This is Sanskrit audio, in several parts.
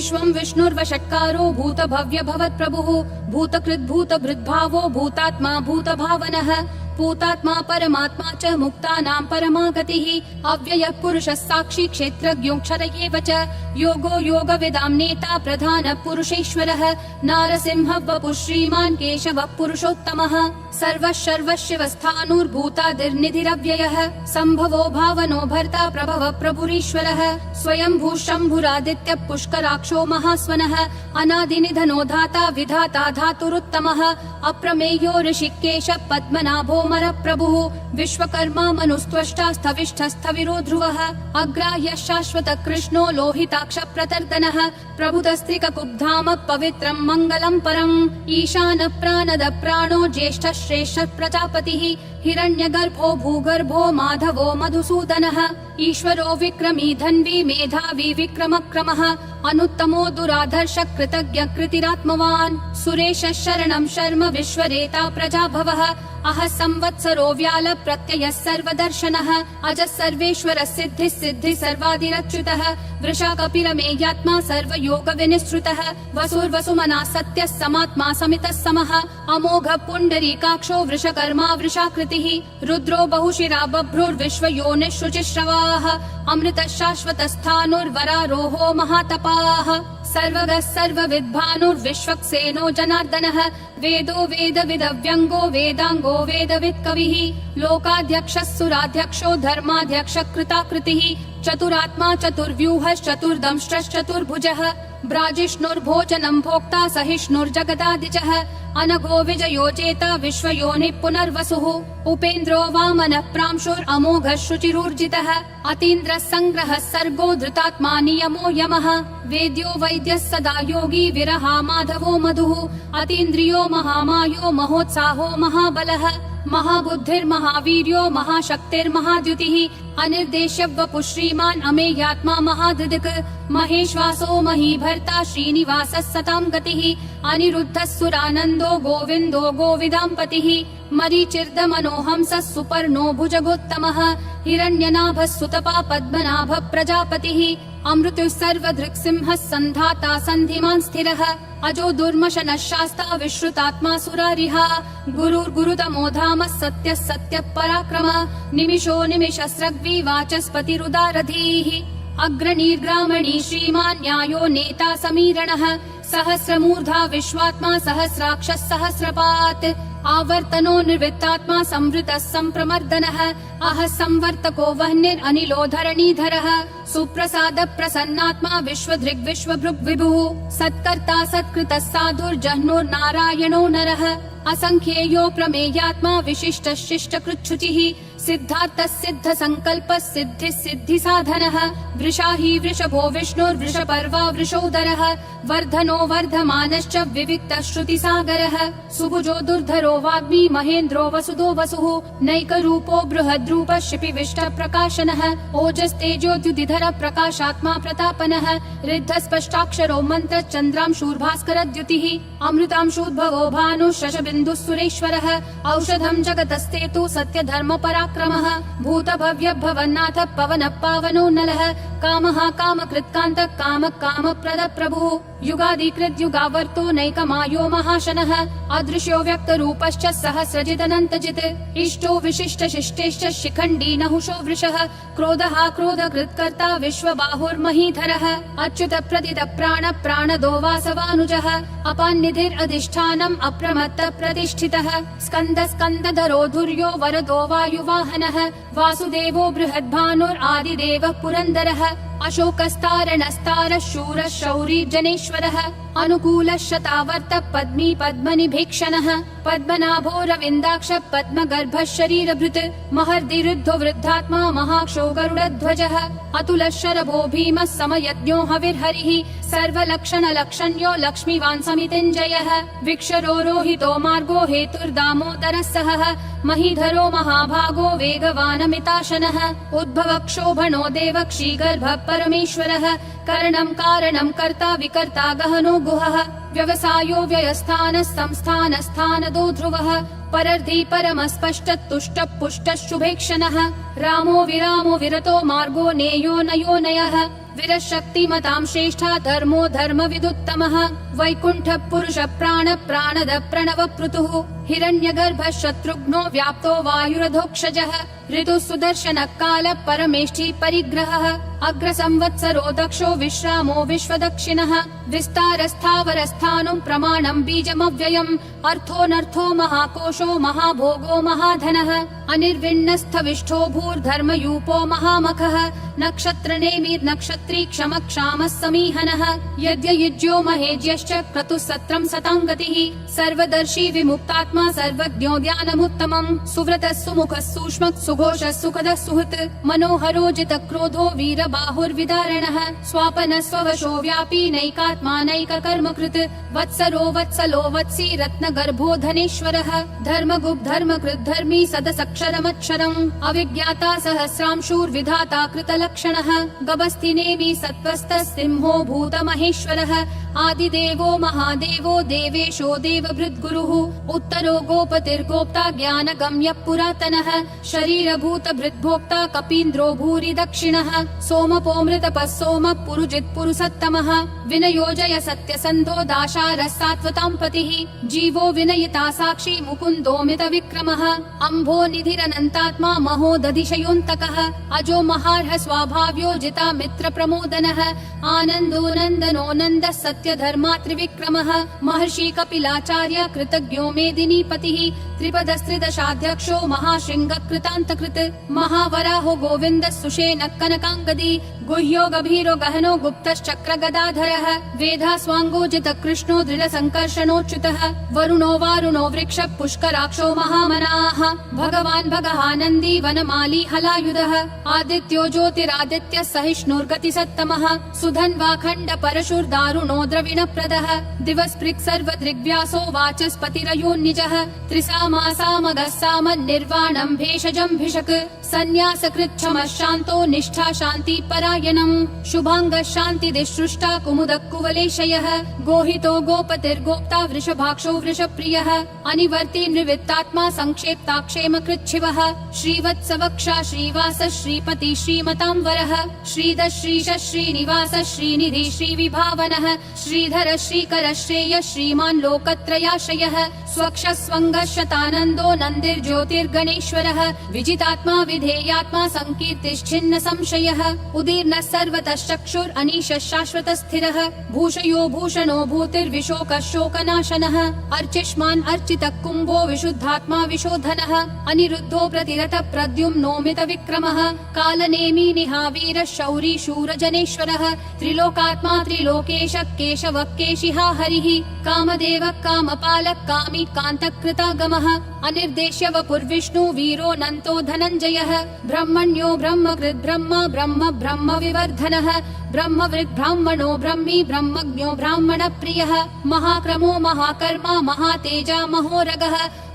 विश्वं विष्णुर्वषट्कारो भूतभव्य भवत्प्रभुः भूतकृद्भूतभृद्भावो भूतात्मा भूतभावनः भूतात्मा परमात्मा च मुक्तानां परमागतिः अव्ययः पुरुषः साक्षी क्षेत्रज्ञोऽक्षर एव च योगो योगविदां नेता प्रधानः पुरुषेश्वरः नारसिंहः वपुः श्रीमान् केशवः पुरुषोत्तमः सर्वः सर्वशिवस्थाणुर्भूतादिर्निधिरव्ययः सम्भवो भावनो भर्ता प्रभवः प्रभुरीश्वरः स्वयंभू शम्भुरादित्यः पुष्कराक्षो महास्वनः अनादिनिधनो धाता विधाता धातुरुत्तमः अप्रमेयो ऋषिकेशः पद्मनाभो प्रभुः विश्वकर्मा मनुस्त्वष्टा स्थविष्ठस्थविरो ध्रुवः अग्राह्यः शाश्वतः कृष्णो लोहिताक्ष प्रतर्दनः प्रभुतस्त्रिककुब्धाम पवित्रं मङ्गलं परम् ईशानः प्राणदः प्राणो ज्येष्ठः श्रेष्ठः प्रजापतिः हिरण्यगर्भो भूगर्भो माधवो मधुसूदनः ईश्वरो विक्रमी धन्वी मेधावी विक्रमक्रमः अनुत्तमो दुराधर्ष कृतज्ञ कृतिरात्मवान् सुरेशः शरणं शर्म विश्वरेता प्रजाभवः अह संवत्सरो व्याल प्रत्ययः सर्वदर्शनः अजः सर्वेश्वरः सिद्धिः सिद्धिः सर्वादिरच्युतः वृषा कपिरमेयात्मा सर्वयोग विनिश्रुतः वसुर्वसुमना सत्यः समात्मा समितः समः अमोघः पुण्डरीकाक्षो वृषकर्मा वृषाकृतिः रुद्रो बहुशिरा बभ्रुर्विश्वयोनिः शुचिश्रवाः अमृतः शाश्वतस्थाणुर्वरारोहो महातपाः सर्वगः सर्वविद्भानुर्विश्वक्सेनो जनार्दनः वेदो वेदविदव्यङ्गो वेदाङ्गो वेदवित्कविः लोकाध्यक्षः सुराध्यक्षो धर्माध्यक्षः कृताकृतिः चतुरात्मा चतुर्व्यूहश्चतुर्दंष्ट्रश्चतुर्भुजः ब्राजिष्णुर्भोजनं भोक्ता सहिष्णुर्जगदादिजः अनघो विजयो जेता विश्वयोनिः पुनर्वसुः उपेन्द्रो वामनः प्रांशुरमोघः शुचिरूर्जितः अतीन्द्रः सङ्ग्रहः सर्गो धृतात्मा नियमो यमः वेद्यो वैद्यः सदा योगी विरहा माधवो मधुः अतीन्द्रियो महामायो महोत्साहो महाबलः महाबुद्धिर्महावीर्यो महाशक्तिर्महाद्युतिः अनिर्देश्य वपुः श्रीमान् अमेयात्मा महाधृदिक् महेश्वासो महीभर्ता श्रीनिवासः सतां गतिः अनिरुद्धः सुरानन्दो गोविन्दो गोविदाम्पतिः मरीचिर्दमनोहंसः सुपर्णो भुजगोत्तमः हिरण्यनाभः सुतपा पद्मनाभः प्रजापतिः अमृतुः सर्वधृक्सिंहः सन्धाता सन्धिमान् स्थिरः अजो दुर्मशनः शास्ता विश्रुतात्मा सुरारिहा गुरुर्गुरुतमो धामः सत्यः सत्यः पराक्रमः निमिषो निमिषस्रग्वी वाचस्पतिरुदारधीः अग्रणीर्ग्रामणी श्रीमान् न्यायो नेता समीरणः सहस्रमूर्धा विश्वात्मा सहस्राक्षः सहस्रपात् आवर्तनो निर्वृत्तात्मा संवृतः सम्प्रमर्दनः अह संवर्तको वह्निरनिलो धरणीधरः सुप्रसाद प्रसन्नात्मा विश्वधृग् विश्वभृग् विभुः सत्कर्ता सत्कृतः साधुर्जह्नुर्नारायणो नरः असंख्येयो प्रमेयात्मा विशिष्टः शिष्टकृच्छुचिः सिद्धार्थः सिद्ध संकल्पः सिद्धिः सिद्धि साधनः वृषाही वृषभो विष्णुर्वृषपर्वा वृषोदरः वर्धनो वर्धमानश्च विविक्तः श्रुतिसागरः सुभुजो दुर्धरो वाग्मी महेन्द्रो वसुदो वसुः नैकरूपो बृहद्रूपः शिपिविष्टः प्रकाशनः ओजस्तेजोद्युतिधर प्रकाशात्मा प्रतापनः ऋद्धस्पष्टाक्षरो मन्त्र चन्द्रांशूर्भास्करद्युतिः अमृतांशूद्भवो भानुः शशबिन्दुः सुरेश्वरः औषधं जगतस्तेतु सत्यधर्म पराक्रमः भूतभव्य भवन्नाथ पवनः पावनो नलः कामः कामकृत्कान्तः कामः कामप्रद प्रभुः युगादिकृत् युगावर्तो नैकमायो महाशनः अदृश्यो व्यक्तरूपश्च सहस्रजिदनन्तजित् इष्टो विशिष्ट शिष्टेश्च शिखण्डी नहुषो वृषः क्रोधः क्रोधकृत्कर्ता विश्वबाहुर्महीधरः अच्युत प्रदित प्राण प्राणदो वासवानुजः अपान्निधिरधिष्ठानम् अप्रमत्त प्रतिष्ठितः स्कन्द स्कन्दधरो धुर्यो वरदो वायुवाहनः वासुदेवो बृहद्भानुरादिदेवः पुरन्दरः अशोकस्तारणस्तारः शूरः शौरी जनेश्वरः अनुकूलः शतावर्त पद्मी पद्मनिभीक्षणः पद्मनाभो रविन्दाक्ष पद्मगर्भः शरीरभृत् महर्दिरुद्धो वृद्धात्मा महाक्षो गरुडध्वजः अतुलः शरभो भीमः समयज्ञो हविर्हरिः सर्वलक्षणलक्षण्यो लक्ष्मीवान् समितिञ्जयः विक्षरो रोहितो मार्गो हेतुर्दामोदरः सहः महीधरो महाभागो वेगवानमिताशनः उद्भवक्षोभणो देवक्षीगर्भः परमेश्वरः करणं कारणं कर्ता विकर्ता गहनो गुहः व्यवसायो व्ययस्थानः संस्थानस्थानदो ध्रुवः परर्धी परमस्पष्ट तुष्ट पुष्ट शुभेक्षणः रामो विरामो विरतो मार्गो नेयो नयो नयः वीरशक्तिमतां श्रेष्ठा धर्मो धर्मविदुत्तमः वैकुण्ठ पुरुष प्राण प्राणद प्रणव पृथुः हिरण्यगर्भ शत्रुघ्नो व्याप्तो वायुरधोक्षजः ऋतु सुदर्शन काल परमेष्ठी परिग्रहः अग्र संवत्सरो दक्षो विश्रामो विश्वदक्षिणः विस्तारस्थावरस्थानं प्रमाणं बीजमव्ययम् अर्थोऽनर्थो महाकोशो महाभोगो महाधनः अनिर्विण्णस्थविष्ठो भूर्धर्मयूपो महामखः नक्षत्रनेमिर्नक्षत्री क्षमक्षामः समीहनः यज्ञयुज्यो महेज्यश्च क्रतुः सत्रं सतां गतिः सर्वदर्शी विमुक्तात्मा सर्वज्ञो ध्यानमुत्तमम् सुव्रतः सुमुखः सूक्ष्मः सुघोषः सुखदः सुहृत् मनोहरो जितक्रोधो वीरबाहुर्विदारणः स्वापनः स्ववशो व्यापी नैकात्मा नैककर्मकृत् वत्सरो वत्सलो वत्सी रत्नगर्भो धनेश्वरः धर्मगुप् धर्मकृत् धर्मी सदसक्षरमक्षरम् अविज्ञाता सहस्रांशूर्विधाता कृतलक्षणः गभस्तिनेमि सत्त्वस्तः सिंहो भूतमहेश्वरः आदिदेवो महादेवो देवेशो देवभृद्गुरुः उत्तरो गोपतिर्गोप्ता ज्ञानगम्यः पुरातनः शरीरभूत भृद्भोक्ता कपीन्द्रो भूरि दक्षिणः सोमपोमृतपः सोमः पुरुजित् पुरुषोत्तमः विनयोजय सत्यसन्धो दाशारः सात्वतां पतिः जीवो विनयिता साक्षी मुकुन्दोमित विक्रमः अम्भो निधिरनन्तात्मा महोदधिशयोऽन्तकः अजो महार्ह स्वाभाव्यो जिता मित्र प्रमोदनः आनन्दो नन्दनो नन्दः सत्य धर्मा त्रिविक्रमः महर्षि कपिलाचार्य कृतज्ञो मेदिनीपतिः त्रिपदस्त्रिदशाध्यक्षो महाशृङ्ग कृतान्तकृत् महावराहो गोविन्दः सुषेणः कनकाङ्गदी गुह्यो गभीरो गहनो गुप्तश्चक्र गदाधरः वेधास्वाङ्गोजित कृष्णो दृढ संकर्षणोच्युतः वरुणो वारुणो वृक्ष पुष्कराक्षो महामनाः भगवान् भगहानन्दी वनमाली हलायुधः आदित्यो ज्योतिरादित्यः सहिष्णुर्गतिसत्तमः सुधन्वाखण्ड परशुर्दारुणो द्रविणप्रदः दिवस्पृक् सर्वदृग्व्यासो वाचस्पतिरयोन्निजः त्रिसामासामगः सामन्निर्वाणं भेषजं भिषक् सन्न्यासकृच्छमः शान्तो निष्ठा शान्ति परायणम् शुभाङ्गः शान्तिदिसृष्टा कुमुदः कुवलेशयः गोहितो गोपतिर्गोप्ता वृषभाक्षो वृषप्रियः अनिवर्ति निवृत्तात्मा संक्षेप्ताक्षेमकृच्छिवः श्रीवत्सवक्षा श्रीवास श्रीपति श्रीमतां वरः श्रीधः श्रीश श्रीनिवास श्रीनिधि श्रीविभावनः श्रीधर श्रीकर श्रेयः श्रीमान् लोकत्रयाश्रयः स्वक्ष स्वङ्गः शतानन्दो नन्दिर्ज्योतिर्गणेश्वरः विजितात्मा विधेयात्मा संकीर्तिश्छिन्न संशयः उदीर्णः सर्वतः चक्षुर् अनीशः शाश्वतः स्थिरः भूषयो भूषणो भूतिर्विशोकः शोकनाशनः अर्चिष्मान् अर्चितः कुम्भो विशुद्धात्मा विशोधनः अनिरुद्धो प्रतिरथ प्रद्युम्नोमित विक्रमः कालनेमी निहावीरः शौरी शूरजनेश्वरः त्रिलोकात्मा त्रिलोकेश केशवः केशिहा हरिः कामदेवः कामपालः कामी कान्तकृतागमः अनिर्देश्य वपुर्विष्णु वीरो नन्तो धनञ्जयः ब्रह्मण्यो ब्रह्मकृत् ब्रह्म ब्रह्म ब्रह्म विवर्धनः ब्रह्मवृद् ब्राह्मणो ब्रह्मी ब्रह्मज्ञो ब्राह्मण प्रियः महाक्रमो महाकर्मा महातेजा महोरगः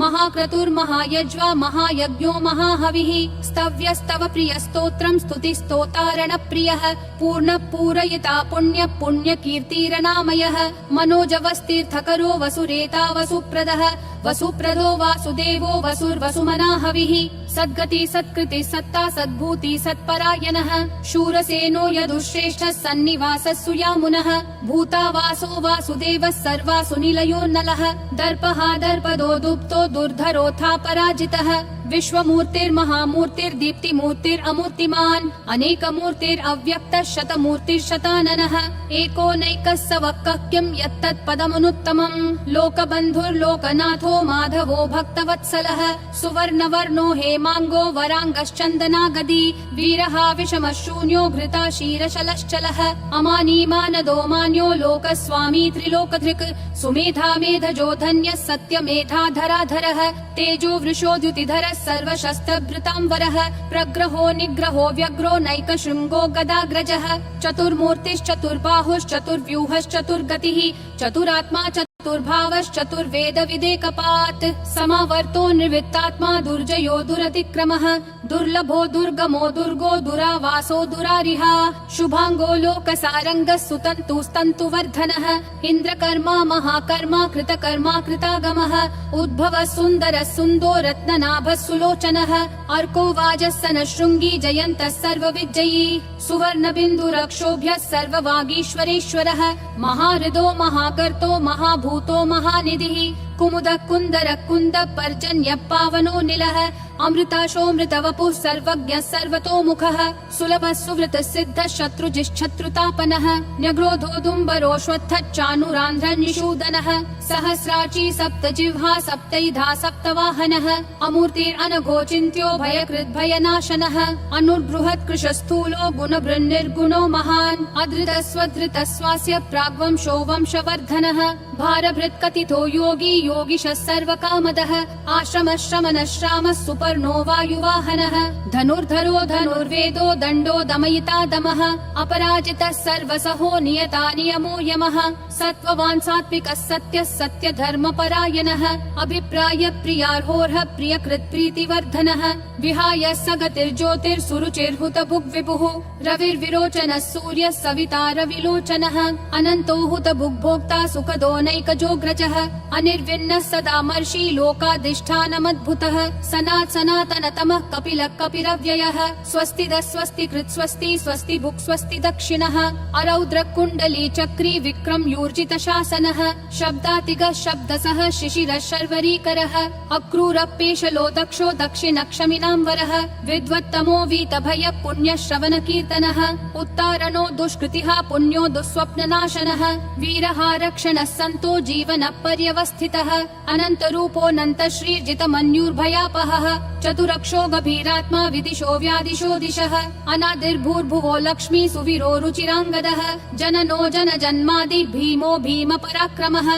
महाक्रतुर्महायज्वा महायज्ञो महाहविः स्तव्यस्तव प्रिय स्तोत्रम् स्तुतिस्तोतारण प्रियः पूर्ण पूरयिता पुण्य पुण्य कीर्तिरनामयः मनोजवस्तीर्थकरो वसुरेता वसुप्रदः वसुप्रदो वासुदेवो वसुर्वसुमना हविः सद्गति सत्कृति सत्ता सद्भूति सत्परायणः शूरसेनो यदुश्रेष्ठः सन्निवासः सुयामुनः भूतावासो वासुदेवः सर्वासु निलयोन्नलः दर्पः दर्पदो दुप्तो दुर्धरोऽथा पराजितः विश्वमूर्तिर्महामूर्तिर्दीप्तिमूर्तिरमूर्तिमान् अनेकमूर्तिरव्यक्तः शतमूर्तिर्शताननः एको नैकः स वक्कः किं यत्तत्पदमनुत्तमम् लोकबन्धुर्लोकनाथो माधवो भक्तवत्सलः सुवर्णवर्णो हेमाङ्गो वराङ्गश्चन्दनागदी वीरः विषमः शून्यो घृता क्षीरशलश्चलः अमानी मानदो मान्यो लोकस्वामी त्रिलोकधृक् सुमेधा मेधजो धन्यः सत्यमेधाधराधरः तेजो वृषोद्युतिधरः सर्वशस्त्रभृतांवरः प्रग्रहो निग्रहो व्यग्रो नैकशृङ्गो गदाग्रजः चतुर्मूर्तिश्चतुर्बाहुश्चतुर्व्यूहश्चतुर्गतिः चतुरात्मा चतुर्भावश्चतुर्वेद विदेकपात् समावर्तो निर्वित्तात्मा दुर्जयो दुरतिक्रमः दुर्लभो दुर्गमो दुर्गो दुरावासो दुरारिहा शुभांगो लोकसारंगः सुतन्तुस्तन्तुवर्धनः इन्द्रकर्मा महाकर्मा कृतकर्मा कृतागमः उद्भवः सुन्दरः सुन्दो रत्ननाभः सुलोचनः अर्को वाजस्सनः शृङ्गी जयन्तः सर्वविजयी सुवर्णबिन्दुरक्षोभ्यः सर्ववागीश्वरेश्वरः महाहृदो महाकर्तो महाभूतो महानिधिः कुमुदः कुन्दरः कुन्दः पर्जन्यः पावनो निलः अमृताशोऽमृतवपुः सर्वज्ञः सर्वतोमुखः सुलभः सुवृतः सिद्धः शत्रुजिश्शत्रुतापनः न्यग्रोधोदुम्बरोऽश्वत्थः चाणूरान्ध्रः निषूदनः सहस्राची सप्तजिह्वा सप्तैधा सप्तवाहनः अमूर्तिरनघोचिन्त्यो भयकृद्भयनाशनः अनुर्बृहत् कृशस्थूलो गुणभृन्निर्गुणो महान् अधृतः स्वधृतः स्वास्य प्राग्वंशो वंशवर्धनः भारभृत्कथितो योगी योगिशः सर्वकामदः आश्रमः श्रमणः श्रामः सुपर्णो वायुवाहनः धनुर्धरो धनुर्वेदो दण्डो दमयिता दमः अपराजितः सर्वसहो नियता नियमो यमः सत्त्ववान् सात्विकः सत्यः सत्यधर्मपरायणः अभिप्राय प्रियार्होर्ह प्रियकृत् प्रीतिवर्धनः विहाय सगतिर्ज्योतिर्सुरुचिर्हुतभुग्विभुः रविर्विरोचनः सूर्यः सविता रविलोचनः अनन्तो हुतभुग्भोक्ता सुखदो नैकजोग्रजः अनिर्विण्णः सदामर्षि लोकाधिष्ठानमद्भुतः सनातनतमः कपिलः कपिरव्ययः स्वस्तिदः स्वस्तिकृत् स्वस्ति स्वस्ति भुक् स्वस्ति दक्षिणः अरौद्रः कुण्डली चक्री विक्रम यूर्जित शासनः शब्दातिगः शब्दसः शिशिरः शर्वरीकरः अक्रूरः दक्षो दक्षिणक्षमिनाम्बरः विद्वत्तमो वीतभयः पुण्यः श्रवणकीर्तनः उत्तारणो दुष्कृतिः पुण्यो दुःस्वप्ननाशनः वीरः रक्षणः सन्तो जीवनः पर्यवस्थितः अनन्तरूपोऽनन्त श्रीर्जितमन्युर्भयापहः चतुरक्षो गभीरात्मा विदिशो व्यादिशो दिशः अनादिर्भूर्भुवो लक्ष्मी सुवीरो रुचिराङ्गदः जननो जनजन्मादि भीमो भीम पराक्रमः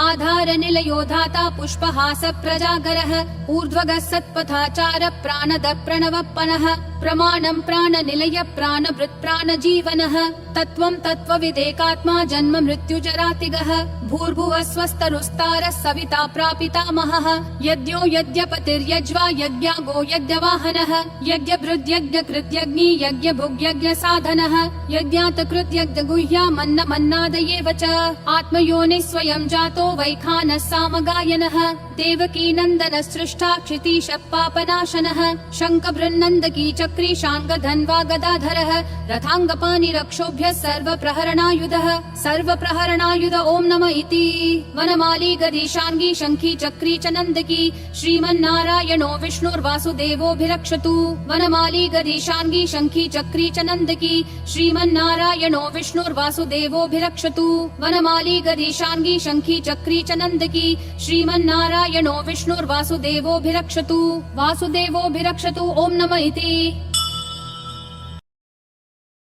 आधार निलयो धाता पुष्पहास प्रजागरः ऊर्ध्वगः सत्पथाचार प्राणद प्रणवप्पनः प्रमाणं प्राणनिलय प्राणभृत् प्राणजीवनः तत्त्वं तत्त्वविदेकात्मा जन्म मृत्युजरातिगः भूर्भुवः स्वस्तरुस्तारः सविता प्रापितामहः यज्ञो यज्ञपतिर्यज्वा यज्ञागो यज्ञवाहनः यज्ञभृद्यज्ञकृत्यग्नि यज्ञभुग्यज्ञसाधनः यज्ञातकृत्यज्ञगुह्यामन्नमन्नादयेव च आत्मयोनिः स्वयं जातो वैखानः सामगायनः देवकी नन्दनः सृष्टा क्षितीशः पापनाशनः शङ्खबृन्नन्दकी चक्री शाङ्गधन्वा गदाधरः रथाङ्गपाणिरक्षोभ्यः सर्वप्रहरणायुध ॐ नमः इति वनमाली गदीशाङ्गी शङ्खी चक्री च नन्दकी श्रीमन्नारायणो विष्णुर्वासुदेवोऽभिरक्षतु वनमाली गदीशाङ्गी शङ्खी चक्री च नन्दकी श्रीमन्नारायणो विष्णुर्वासुदेवोऽभिरक्षतु वनमाली गदीशाङ्गी शङ्खी चक्री च नन्दकी श्रीमन्नारायणो विष्णुर्वासुदेवोऽभिरक्षतु वासुदेवोऽभिरक्षतु ॐ नमः इति